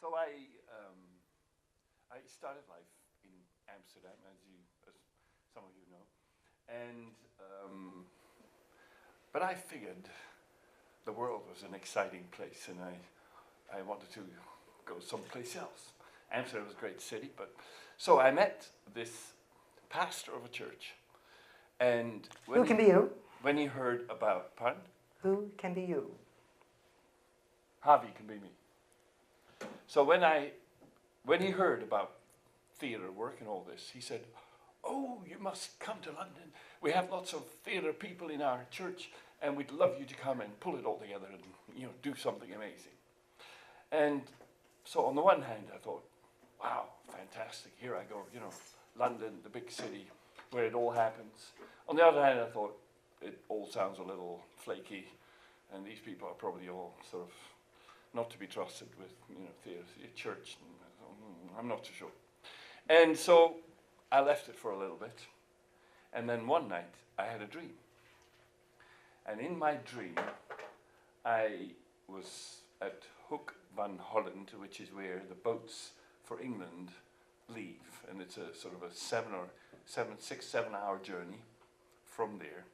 So I started life in Amsterdam, as some of you know, and but I figured the world was an exciting place, and I wanted to go someplace else. Amsterdam was a great city, but so I met this pastor of a church, and Who can be you? when he heard about, pardon? Who can be you? Javi can be me. So when he heard about theatre work and all this, he said, "Oh, you must come to London. We have lots of theatre people in our church, and we'd love you to come and pull it all together and do something amazing." And so on the one hand, I thought, "Wow, fantastic! Here I go. London, the big city, where it all happens." On the other hand, I thought it all sounds a little flaky, and these people are probably all sort of not to be trusted with theatre, church. And I'm not too sure. And so I left it for a little bit, and then one night I had a dream. And in my dream, I was at Hook van Holland, which is where the boats for England leave, and it's a sort of a 7 hour journey from there.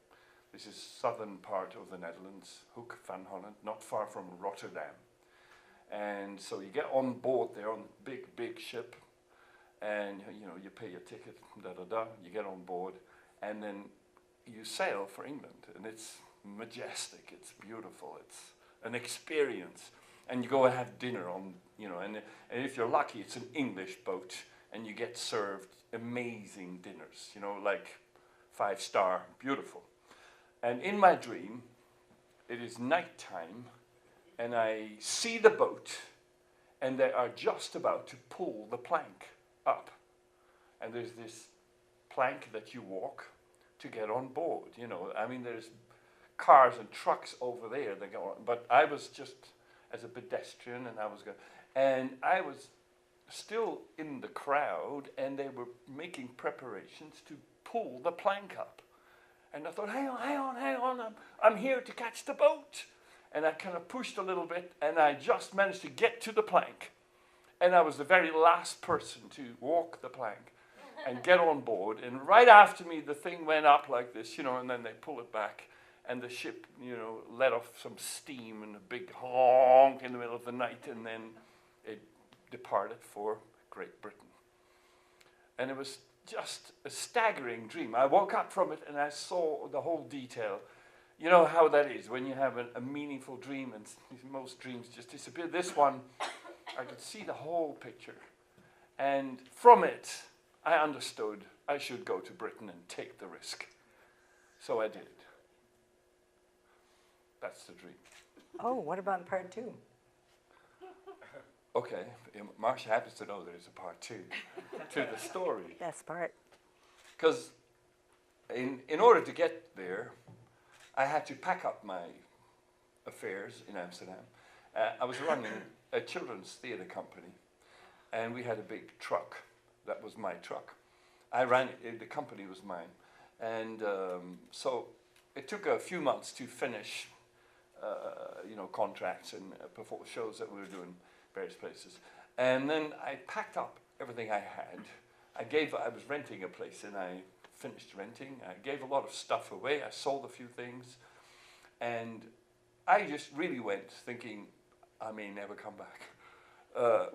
This is southern part of the Netherlands, Hook van Holland, not far from Rotterdam. And so you get on board there on a big ship, and you pay your ticket, you get on board, and then you sail for England, and it's majestic, it's beautiful, it's an experience. And you go and have dinner on, and if you're lucky, it's an English boat, and you get served amazing dinners, like 5-star, beautiful. And in my dream, it is nighttime, and I see the boat, and they are just about to pull the plank up. And there's this plank that you walk to get on board, there's cars and trucks over there that go on. But I was just as a pedestrian, and I was still in the crowd, and they were making preparations to pull the plank up. And I thought, hang on, I'm here to catch the boat. And I kind of pushed a little bit, and I just managed to get to the plank. And I was the very last person to walk the plank and get on board. And right after me, the thing went up like this, and then they pull it back. And the ship, let off some steam and a big honk in the middle of the night. And then it departed for Great Britain. And it was just a staggering dream. I woke up from it, and I saw the whole detail. You know how that is when you have a meaningful dream, and most dreams just disappear. This one, I could see the whole picture. And from it, I understood I should go to Britain and take the risk. So I did. That's the dream. Oh, what about part 2? Okay, Marcia happens to know there's a part 2 to the story. Best part. Because in order to get there, I had to pack up my affairs in Amsterdam. I was running a children's theatre company, and we had a big truck. That was my truck. I ran it, the company was mine. And so it took a few months to finish, contracts and shows that we were doing various places. And then I packed up everything I had. I was renting a place, and I finished renting. I gave a lot of stuff away. I sold a few things, and I just really went thinking, I may never come back.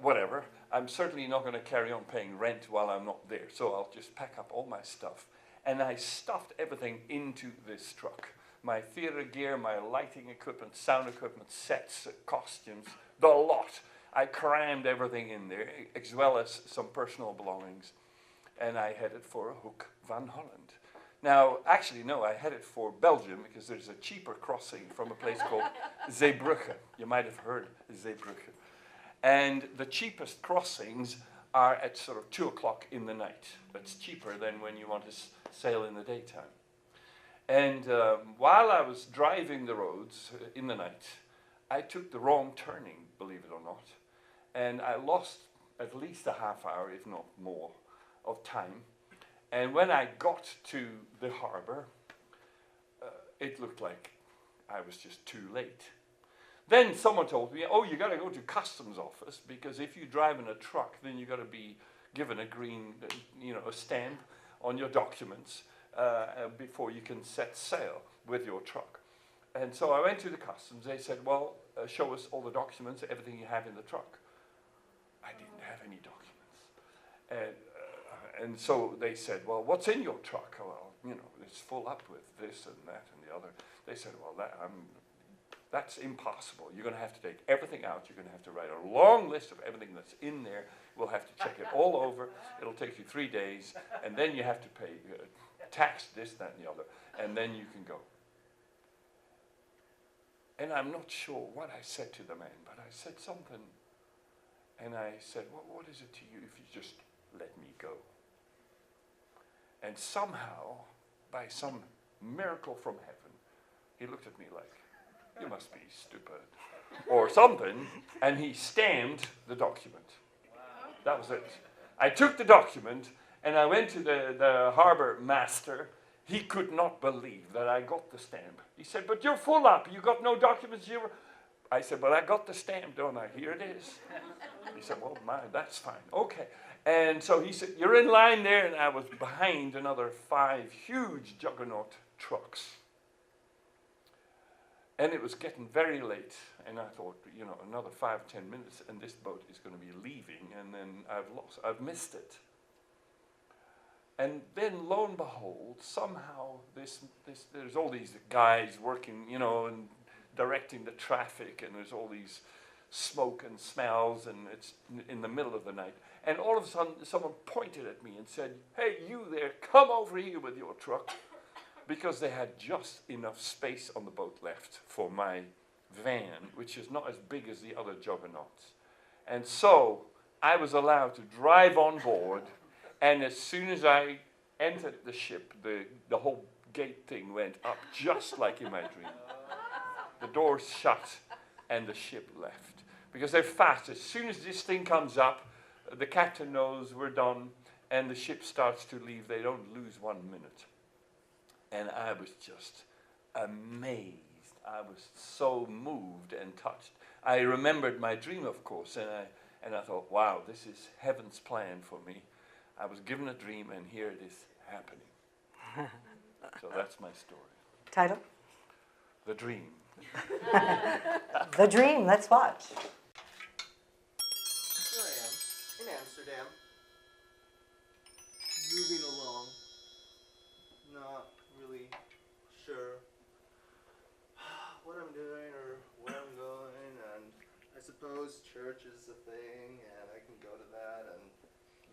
Whatever. I'm certainly not going to carry on paying rent while I'm not there, so I'll just pack up all my stuff. And I stuffed everything into this truck. My theatre gear, my lighting equipment, sound equipment, sets, costumes, the lot. I crammed everything in there, as well as some personal belongings. And I headed for Hoek van Holland. Now, actually, no, I headed for Belgium, because there's a cheaper crossing from a place called Zeebrugge. You might have heard Zeebrugge. And the cheapest crossings are at sort of 2 o'clock in the night. That's cheaper than when you want to sail in the daytime. And while I was driving the roads in the night, I took the wrong turning, believe it or not. And I lost at least a half hour, if not more, of time. And when I got to the harbor, it looked like I was just too late. Then someone told me, oh, you got to go to customs office because if you drive in a truck, then you got to be given a green, a stamp on your documents before you can set sail with your truck. And so I went to the customs. They said, well, show us all the documents, everything you have in the truck. I didn't have any documents. And so they said, well, what's in your truck? Well, it's full up with this and that and the other. They said, well, that's impossible. You're going to have to take everything out. You're going to have to write a long list of everything that's in there. We'll have to check it all over. It'll take you 3 days. And then you have to pay tax, this, that, and the other. And then you can go. And I'm not sure what I said to the man, but I said something. And I said, well, what is it to you if you just let me go? And somehow, by some miracle from heaven, he looked at me like, you must be stupid, or something, and he stamped the document. That was it. I took the document, and I went to the harbor master. He could not believe that I got the stamp. He said, but you're full up. You got no documents. I said, well, I got the stamp, don't I? Here it is. He said, well, that's fine. Okay. And so he said, you're in line there, and I was behind another 5 huge juggernaut trucks. And it was getting very late, and I thought, another 5, 10 minutes, and this boat is going to be leaving, and then I've missed it. And then, lo and behold, somehow there's all these guys working, and directing the traffic, and there's all these smoke and smells, and it's in the middle of the night. And all of a sudden, someone pointed at me and said, hey, you there, come over here with your truck. Because they had just enough space on the boat left for my van, which is not as big as the other juggernauts. And so I was allowed to drive on board, and as soon as I entered the ship, the whole gate thing went up just like in my dream. The doors shut, and the ship left. Because they're fast. As soon as this thing comes up, the captain knows we're done, and the ship starts to leave. They don't lose 1 minute. And I was just amazed. I was so moved and touched. I remembered my dream, of course, and I thought, wow, this is heaven's plan for me. I was given a dream, and here it is happening. So that's my story. Title? The Dream. The Dream. Let's watch. Here I am, in Amsterdam, moving along, not really sure what I'm doing or where I'm going, and I suppose church is a thing, and I can go to that, and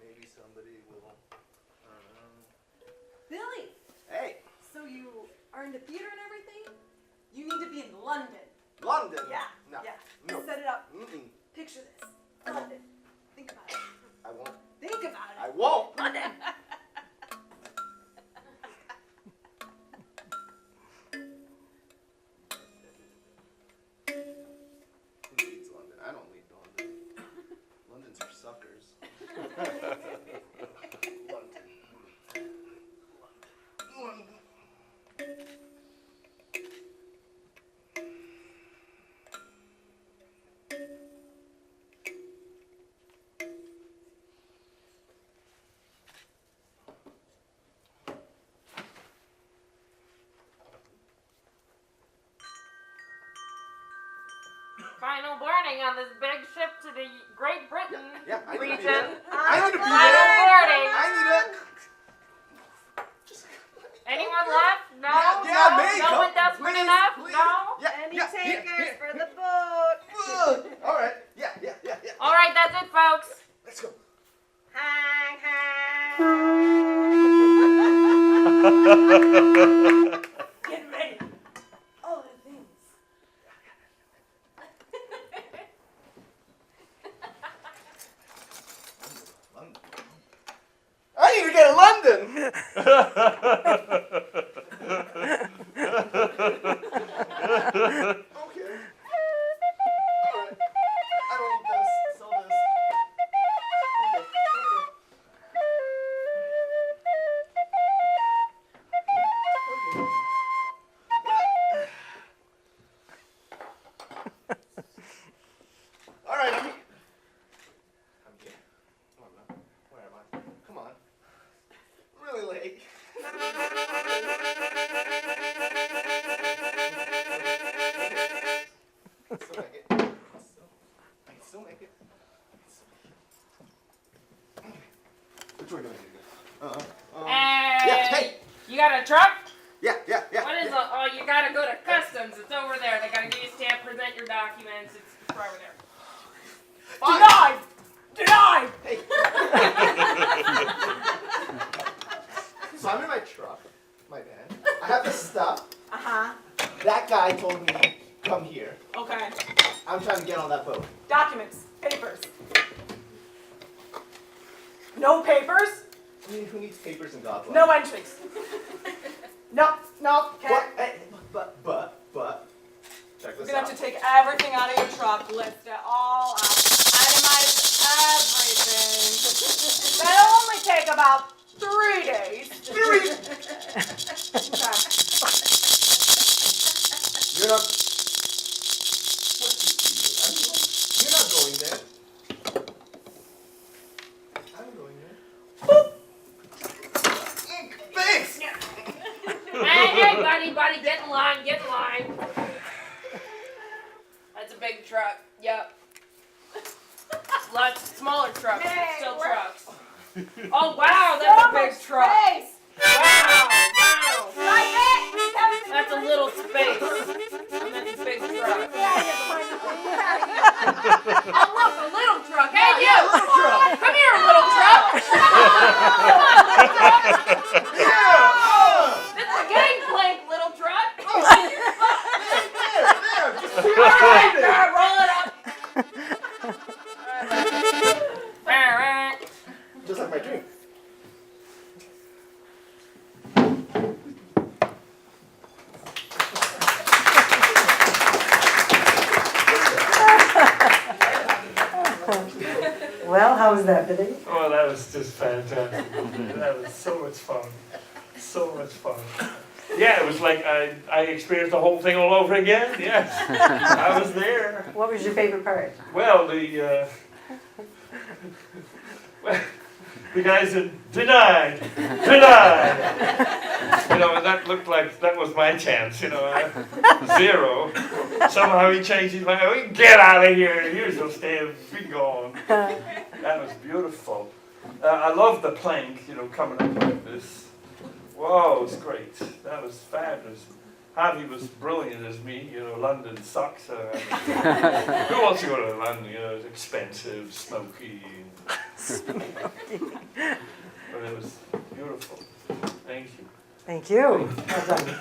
maybe somebody will, I don't know. Billy! Hey! So you are into theater and everything? You need to be in London. London! Yeah. No. Yeah. No. Set it up. Mm-mm. Picture this. I won't. London. Think about it. I won't. Think about it. I won't! London! Who needs London? I don't need London. London's for suckers. London. London. Final boarding on this big ship to the Great Britain Yeah, I need to be region. there. I need to be Final there. boarding. I need it. Anyone left? No? Yeah, no? me. No Come, one desperate please, enough? please. No? Yeah, Any yeah, takers here. for the boat? All right. Yeah. All right, that's it, folks. Let's go. Hang, hang. Get ready. All the things. London. I need to get to London. Okay. All right. I don't need this. Sell this. Okay. got a truck? Yeah. What is it? Oh, you gotta go to customs. It's over there. They gotta give you a stamp, present your documents. It's right over there. Denied! Denied! Hey. So I'm in my truck, my van. I have this stuff. Uh-huh. That guy told me, come here. Okay. I'm trying to get on that boat. Documents. Papers. No papers? I mean, who needs papers in God's life? No entries. No, okay. But, check We're this gonna out. have to take everything out of your truck, list it all out, itemize everything. That'll only take about 3 days. Okay. You're not. You're not going there. I'm going there. Thanks! Hey, buddy, get in line, get in line. That's a big truck. Yep. Lots smaller trucks, but Hey, still we're- trucks. Oh wow, that's a big truck. Space. Wow. Like it. That's a little space. And that's a big truck. Oh look, a little truck. Hey you! Come here, little truck. This is a gangplank, little truck. All right, roll it up. Just like my dream. Well, how was that, Billy? Oh, that was just fantastic. That was so much fun. So much fun. Yeah, it was like I experienced the whole thing all over again. Yes, I was there. What was your favorite part? Well, the guy said, denied. You know, and that looked like that was my chance, you know, 0. Somehow he changed his mind. "We get out of here. You shall stay and be gone." That was beautiful. I love the plank, you know, coming up like this. Whoa, it's great. That was fabulous. Javi was brilliant as me, you know, London sucks. Who wants to go to London? You know, it's expensive, smoky. But it was beautiful. Thank you. Thank you. Well done.